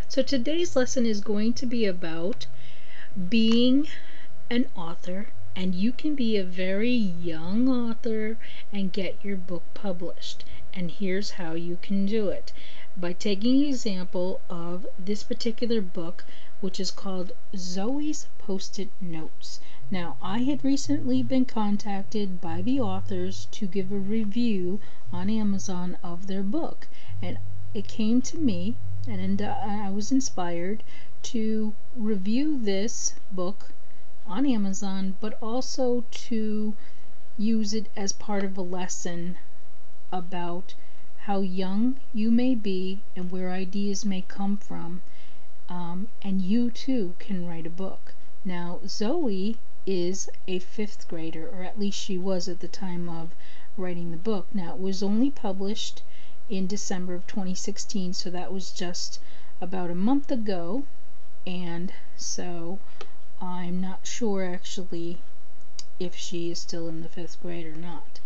So today's lesson is going to be about being an author, and you can be a very young author and get your book published. And here's how you can do it: by taking an example of this particular book, which is called Zoey's Post-it Notes. Now, I had recently been contacted by the authors to give a review on Amazon of their book, and it came to me, and I was inspired to review this book on Amazon, but also to use it as part of a lesson about how young you may be and where ideas may come from, and you too can write a book. Now, Zoey is a fifth grader, or at least she was at the time of writing the book. Now, it was only published in December of 2016, so that was just about a month ago, and so I'm not sure actually if she is still in the fifth grade or not.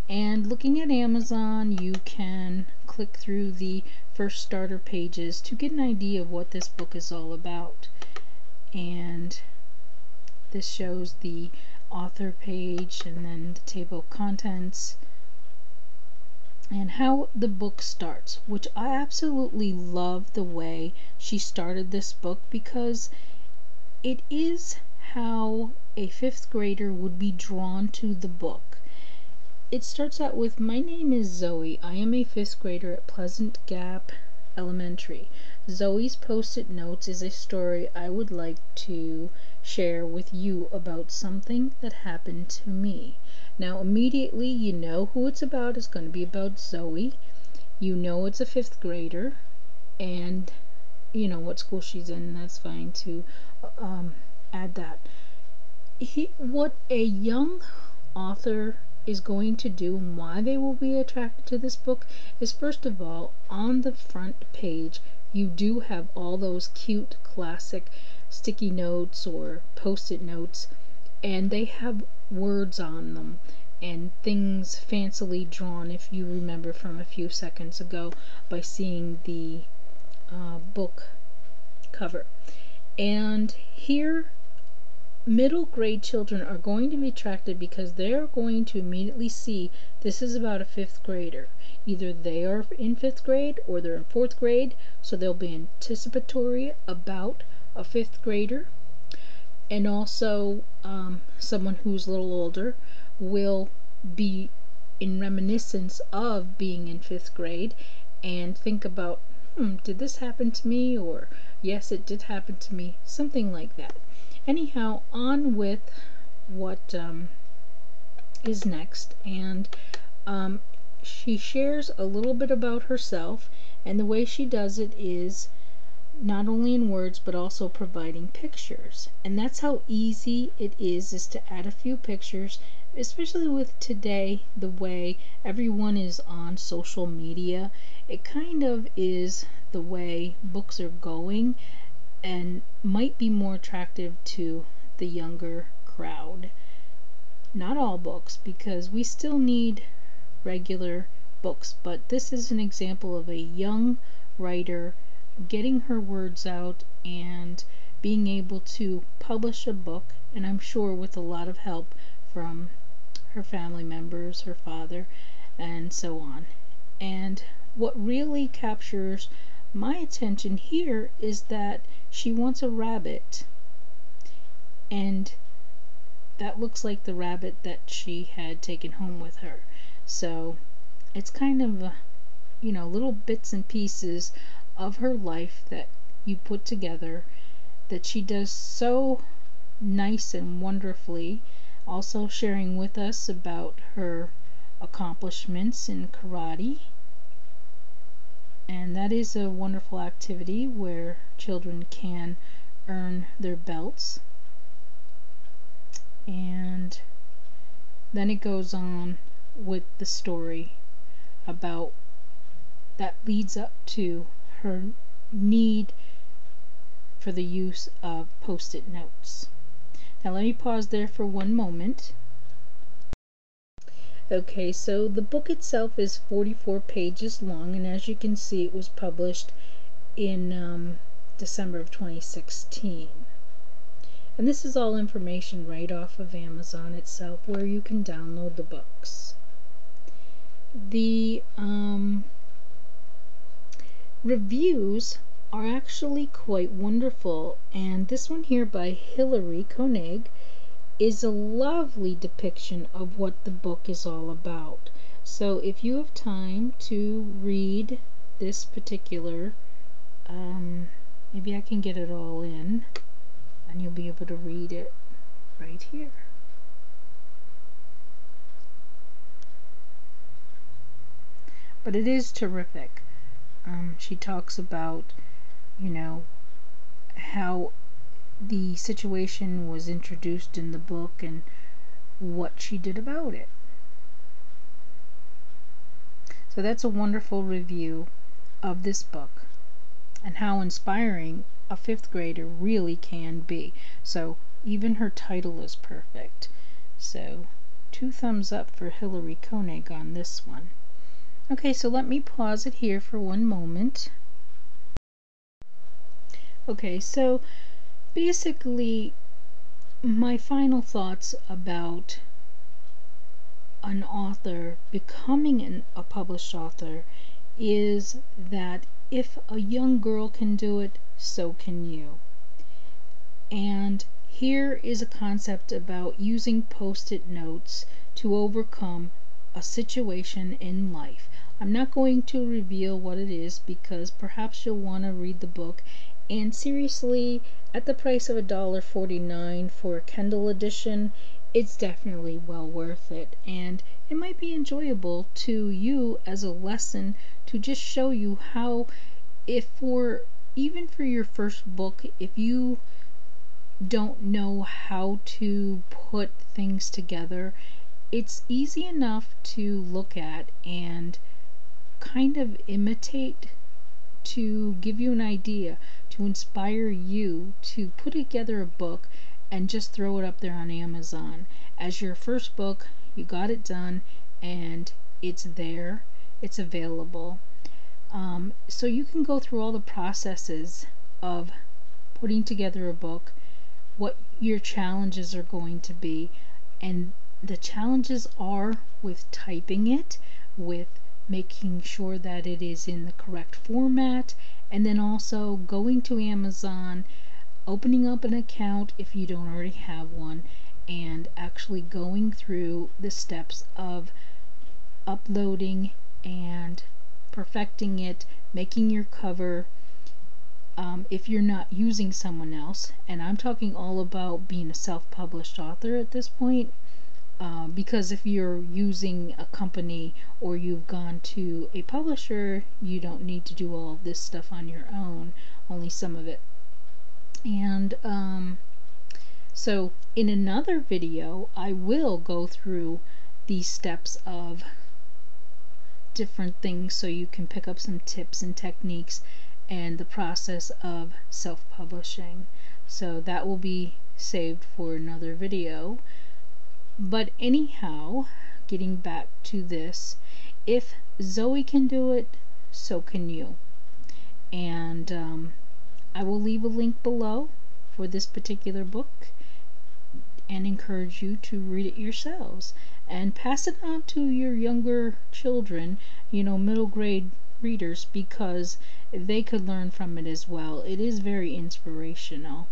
And looking at Amazon, you can click through the first starter pages to get an idea of what this book is all about. And this shows the author page and then the table of contents and how the book starts, which I absolutely love the way she started this book, because it is how a fifth grader would be drawn to the book. It starts out with, "My name is Zoey. I am a fifth grader at Pleasant Gap Elementary. Zoey's Post-it Notes is a story I would like to share with you about something that happened to me." Now, immediately you know who it's about. It's going to be about Zoey. You know it's a fifth grader, and you know what school she's in. That's fine to add that. What a young author is going to do and why they will be attracted to this book is, first of all, on the front page you do have all those cute classic sticky notes or post-it notes, and they have words on them and things fancily drawn, if you remember from a few seconds ago by seeing the book cover. And here, middle grade children are going to be attracted because they're going to immediately see this is about a fifth grader. Either they are in fifth grade or they're in fourth grade, so they'll be anticipatory about a fifth grader. And also, someone who's a little older will be in reminiscence of being in fifth grade and think about, did this happen to me? Or, yes, it did happen to me. Something like that. Anyhow, on with what is next. And she shares a little bit about herself, and the way she does it is not only in words but also providing pictures. And that's how easy it is to add a few pictures, especially with today, the way everyone is on social media. It kind of is the way books are going and might be more attractive to the younger crowd. Not all books, because we still need regular books, but this is an example of a young writer getting her words out and being able to publish a book, and I'm sure with a lot of help from her family members, her father, and so on. And what really captures my attention here is that she wants a rabbit, and that looks like the rabbit that she had taken home with her. So it's kind of little bits and pieces of her life that you put together that she does so nice and wonderfully, also sharing with us about her accomplishments in karate. And that is a wonderful activity where children can earn their belts. And then it goes on with the story about that leads up to her need for the use of post-it notes. Now let me pause there for one moment. Okay, so the book itself is 44 pages long, and as you can see, it was published in December of 2016. And this is all information right off of Amazon itself, where you can download the books. The reviews are actually quite wonderful, and this one here by Hilary Koenig is a lovely depiction of what the book is all about. So if you have time to read this particular, maybe I can get it all in and you'll be able to read it right here. But it is terrific. She talks about, how the situation was introduced in the book and what she did about it. So that's a wonderful review of this book and how inspiring a 5th grader really can be. So even her title is perfect. So 2 thumbs up for Hilary Koenig on this one. Okay, so let me pause it here for one moment. Okay, so basically my final thoughts about an author becoming a published author is that if a young girl can do it, so can you. And here is a concept about using post-it notes to overcome a situation in life. I'm not going to reveal what it is because perhaps you'll want to read the book, and seriously, at the price of $1.49 for a Kindle edition, it's definitely well worth it, and it might be enjoyable to you as a lesson to just show you how, even for your first book, if you don't know how to put things together, it's easy enough to look at and kind of imitate, to give you an idea, to inspire you to put together a book and just throw it up there on Amazon. As your first book, you got it done and it's there, it's available. So you can go through all the processes of putting together a book, what your challenges are going to be, and the challenges are with typing it, with making sure that it is in the correct format, and then also going to Amazon, opening up an account if you don't already have one, and actually going through the steps of uploading and perfecting it, making your cover, if you're not using someone else. And I'm talking all about being a self-published author at this point, because if you're using a company or you've gone to a publisher, you don't need to do all of this stuff on your own, only some of it. And so in another video I will go through these steps of different things so you can pick up some tips and techniques and the process of self-publishing. So that will be saved for another video. But anyhow, getting back to this, if Zoey can do it, so can you. And I will leave a link below for this particular book and encourage you to read it yourselves and pass it on to your younger children, middle grade readers, because they could learn from it as well. It is very inspirational.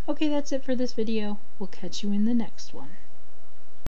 Okay, that's it for this video. We'll catch you in the next one.